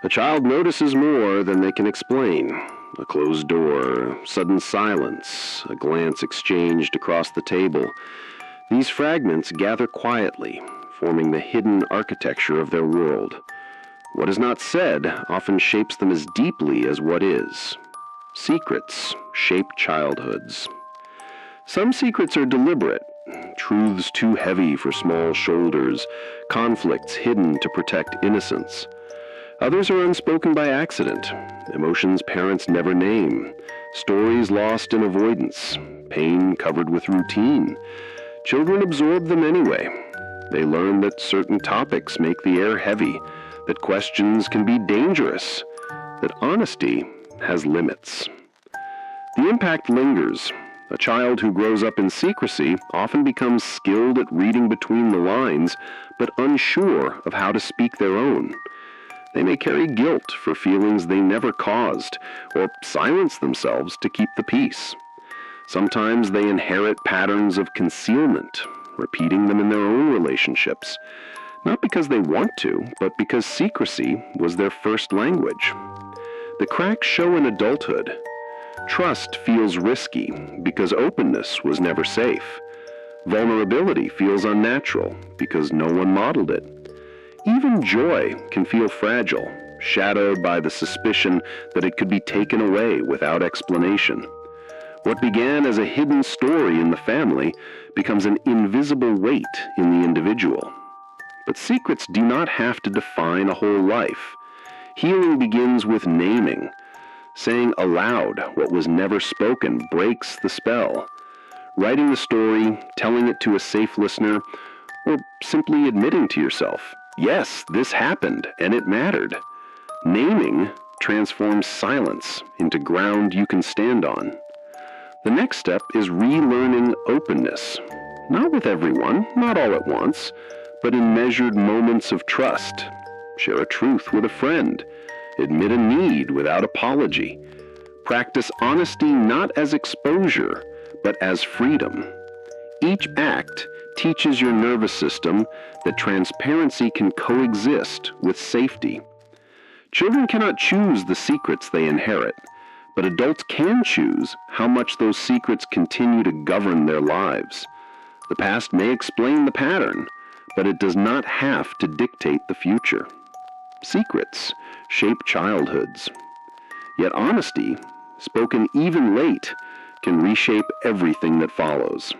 A child notices more than they can explain. A closed door, sudden silence, a glance exchanged across the table. These fragments gather quietly, forming the hidden architecture of their world. What is not said often shapes them as deeply as what is. Secrets shape childhoods. Some secrets are deliberate, truths too heavy for small shoulders, conflicts hidden to protect innocence. Others are unspoken by accident, emotions parents never name, stories lost in avoidance, pain covered with routine. Children absorb them anyway. They learn that certain topics make the air heavy, that questions can be dangerous, that honesty has limits. The impact lingers. A child who grows up in secrecy often becomes skilled at reading between the lines, but unsure of how to speak their own. They may carry guilt for feelings they never caused, or silence themselves to keep the peace. Sometimes they inherit patterns of concealment, repeating them in their own relationships, not because they want to, but because secrecy was their first language. The cracks show in adulthood. Trust feels risky because openness was never safe. Vulnerability feels unnatural because no one modeled it. Even joy can feel fragile, shadowed by the suspicion that it could be taken away without explanation. What began as a hidden story in the family becomes an invisible weight in the individual. But secrets do not have to define a whole life. Healing begins with naming. Saying aloud what was never spoken breaks the spell. Writing the story, telling it to a safe listener, or simply admitting to yourself, yes, this happened and it mattered. Naming transforms silence into ground you can stand on. The next step is relearning openness. Not with everyone, not all at once, but in measured moments of trust. Share a truth with a friend. Admit a need without apology. Practice honesty not as exposure, but as freedom. Each act teaches your nervous system that transparency can coexist with safety. Children cannot choose the secrets they inherit, but adults can choose how much those secrets continue to govern their lives. The past may explain the pattern, but it does not have to dictate the future. Secrets shape childhoods. Yet honesty, spoken even late, can reshape everything that follows.